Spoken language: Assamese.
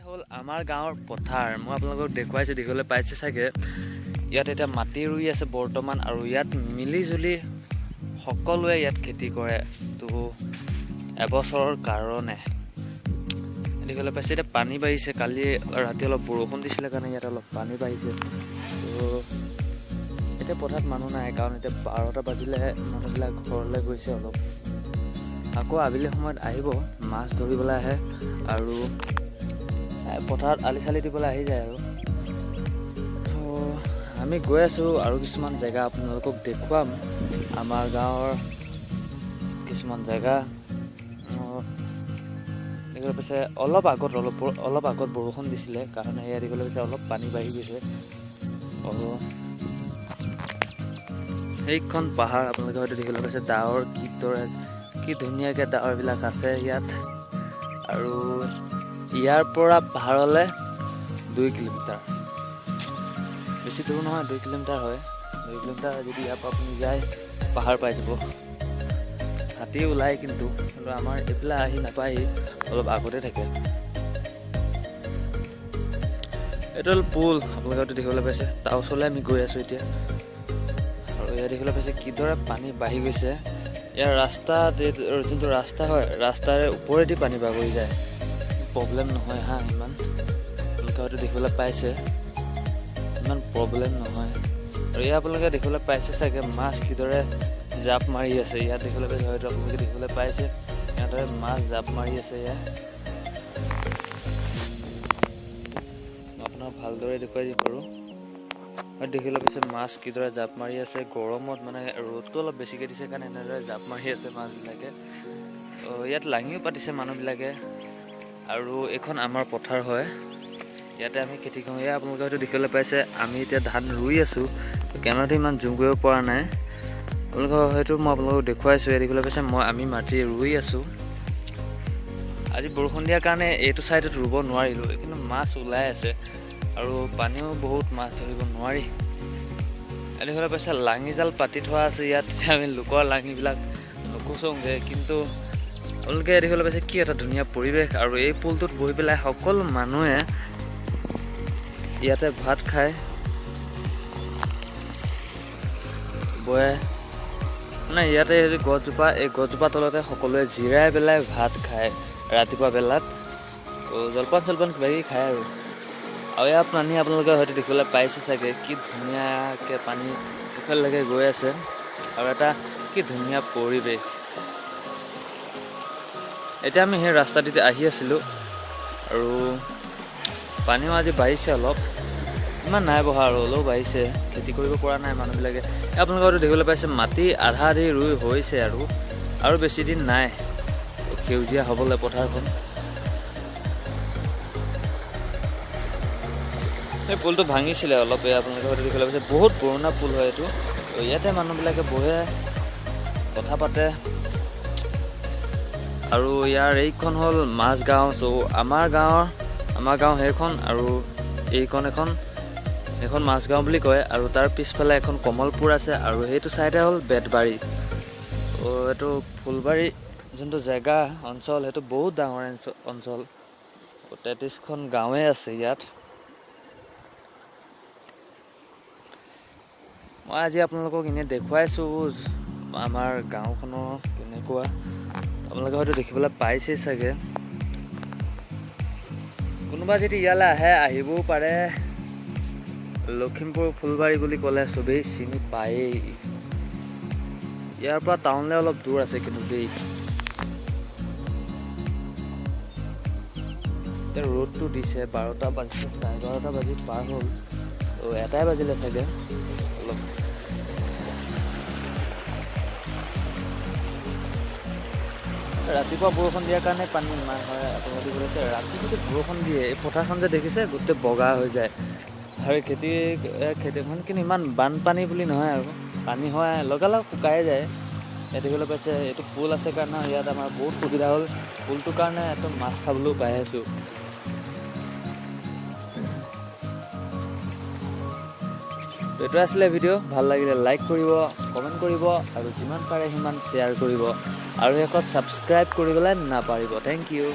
হল আমাৰ গাঁৱৰ পথাৰ মই আপোনালোকক দেখুৱাইছো দেখিবলৈ পাইছে চাগে ইয়াত এটা মাটি ৰুই আছে বৰ্তমান আৰু ইয়াত মিলি জুলি সকলোৱে ইয়াত খেতি কৰে তো এবছৰৰ কাৰণে দেখিবলৈ পাইছে এটা পানী বাঢ়িছে কালি ৰাতি অলপ বৰষুণ দিছিলে কাৰণে ইয়াত অলপ পানী বাঢ়িছে তো এটা পথাৰত মানুহ নাই কাৰণ এটা 12টা বাজিলে মানুহবিলাক ঘৰলৈ গৈছে অলপ আকৌ আবেলি সময়ত আহিব মাছ ধৰিবলৈ আহে আৰু পথাৰত আলি চালি দিবলৈ আহি যায় আৰু তো আমি গৈ আছোঁ আৰু কিছুমান জেগা আপোনালোকক দেখুৱাম আমাৰ গাঁৱৰ কিছুমান জেগা দেখিবলৈ পাইছে অলপ আগত বৰষুণ দিছিলে কাৰণে এয়া দেখিবলৈ পাইছে অলপ পানী বাঢ়ি গৈছে আৰু সেইখন পাহাৰ আপোনালোকে হয়তো দেখিবলৈ পাইছে ডাৱৰ কি ধুনীয়াকৈ ডাৱৰবিলাক আছে ইয়াত আৰু ইয়াৰ পৰা পাহাৰলৈ 2 কিলোমিটাৰ বেছি দূৰ নহয় 2 কিলোমিটাৰ হয় 2 কিলোমিটাৰ যদি ইয়াৰ পৰা আপুনি যায় পাহাৰ পাই যাব হাতী ওলায় কিন্তু আমাৰ এইফালে আহি নাপায়হি অলপ আগতে থাকে এইটো হ'ল পুল আপোনালোকে দেখিবলৈ পাইছে তাৰ ওচৰলৈ আমি গৈ আছোঁ এতিয়া আৰু ইয়াত দেখিবলৈ পাইছে কিদৰে পানী বাঢ়ি গৈছে ইয়াৰ ৰাস্তা যোনটো ৰাস্তা হয় ৰাস্তাৰে ওপৰেদি পানী বাগৰি যায় প্ৰব্লেম নহয় হা ইমান আপোনালোকে হয়তো দেখিবলৈ পাইছে ইমান প্ৰব্লেম নহয় আৰু ইয়াত আপোনালোকে দেখিবলৈ পাইছে চাগে মাছ কিদৰে জাপ মাৰি আছে ইয়াত দেখিবলৈ পাইছে হয়তো আপোনালোকে দেখিবলৈ পাইছে ইয়াতে মাছ জাপ মাৰি আছে ইয়াত আপোনাক ভালদৰে দেখুৱাই দিব পাৰোঁ আৰু দেখিবলৈ পাইছে মাছ কিদৰে জাপ মাৰি আছে গৰমত মানে ৰ'দটো অলপ বেছিকৈ দিছে কাৰণে এনেদৰে জাপ মাৰি আছে মাছবিলাকে ইয়াত লাঙিও পাতিছে মানুহবিলাকে আৰু এইখন আমাৰ পথাৰ হয় ইয়াতে আমি খেতি কৰোঁ এয়া আপোনালোকে হয়তো দেখিবলৈ পাইছে আমি এতিয়া ধান ৰুই আছোঁ কেমেৰাটো ইমান জুম কৰিব পৰা নাই আপোনালোকক হয়তো মই আপোনালোকক দেখুৱাইছোঁ এয়া দেখিবলৈ পাইছে আমি মাটি ৰুই আছোঁ আজি বৰষুণ দিয়াৰ কাৰণে এইটো ছাইডত ৰুব নোৱাৰিলোঁ কিন্তু মাছ ওলাই আছে আৰু পানীও বহুত মাছ ধৰিব নোৱাৰি এয়া দেখিবলৈ পাইছে লাঙি জাল পাতি থোৱা আছে ইয়াত আমি লোকৰ লাঙিবিলাক নুকুচোঁগৈ কিন্তু আপোনালোকে দেখিবলৈ পাইছে কি এটা ধুনীয়া পৰিৱেশ আৰু এই পুলটোত বহি পেলাই সকলো মানুহে ইয়াতে ভাত খায় বহে মানে ইয়াতে গছজোপা এই গছজোপা তলতে সকলোৱে জিৰাই পেলাই ভাত খায় ৰাতিপুৱা বেলাত জলপান কিবা কিবি খায় আৰু ইয়াত পানী আপোনালোকে হয়তো দেখিবলৈ পাইছে চাগে কি ধুনীয়াকৈ পানী ইফালেলৈকে গৈ আছে আৰু এটা কি ধুনীয়া পৰিৱেশ এতিয়া আমি সেই ৰাস্তাটিতে আহি আছিলোঁ আৰু পানীও আজি বাঢ়িছে অলপ ইমান নাই বহা আৰু অলপ বাঢ়িছে খেতি কৰিব পৰা নাই মানুহবিলাকে আপোনালোকে হয়তো দেখিবলৈ পাইছে মাটি আধা আধি ৰুই হৈছে আৰু বেছি দিন নাই সেউজীয়া হ'বলৈ পথাৰখন এই পুলটো ভাঙিছিলে অলপ আপোনালোকে হয়তো দেখিবলৈ পাইছে বহুত পুৰণা পুল হয় এইটো ইয়াতে মানুহবিলাকে বহে কথা পাতে আৰু ইয়াৰ এইখন হ'ল মাজগাঁও আমাৰ গাঁও সেইখন আৰু এইখন এখন মাজগাঁও বুলি কয় আৰু তাৰ পিছফালে এখন কমলপুৰ আছে আৰু সেইটো চাইডে হ'ল বেতবাৰী এইটো ফুলবাৰী যোনটো জেগা অঞ্চল সেইটো বহুত ডাঙৰ অঞ্চল 33খন গাঁৱে আছে ইয়াত মই আজি আপোনালোকক এনেই দেখুৱাইছোঁ আমাৰ গাঁওখনৰ কেনেকুৱা আপোনালোকে হয়তো দেখিবলৈ পাইছেই চাগে কোনোবা যদি ইয়ালৈ আহিবও পাৰে লখিমপুৰ ফুলবাৰী বুলি ক'লে চবেই চিনি পায়েই ইয়াৰ পৰা টাউনলৈ অলপ দূৰ আছে কিন্তু দেই এতিয়া ৰ'দটো দিছে 12টা বাজিছে 12:30 বাজি পাৰ হ'ল 1টাই বাজিলে চাগে অলপ ৰাতিপুৱা বৰষুণ দিয়াৰ কাৰণে পানী ইমান হয় আপোনালোকে কৈছে ৰাতি যদি বৰষুণ দিয়ে এই পথাৰখন যে দেখিছে গোটেই বগা হৈ যায় আৰু খেতিখন কিন্তু ইমান বানপানী বুলি নহয় আৰু পানী হয় লগালগ শুকাই যায় ইয়াত দেখিবলৈ পাইছে এইটো পুল আছে কাৰণে ইয়াত আমাৰ বহুত সুবিধা হ'ল পুলটোৰ কাৰণে এইটো মাছ খাবলৈও পাই আছোঁ এইটো আছিলে ভিডিঅ' ভাল লাগিলে লাইক কৰিব কমেণ্ট কৰিব আৰু যিমান পাৰে সিমান শ্বেয়াৰ কৰিব আৰু শেষত ছাবস্ক্ৰাইব কৰিবলৈ নাপাহৰিব থেংক ইউ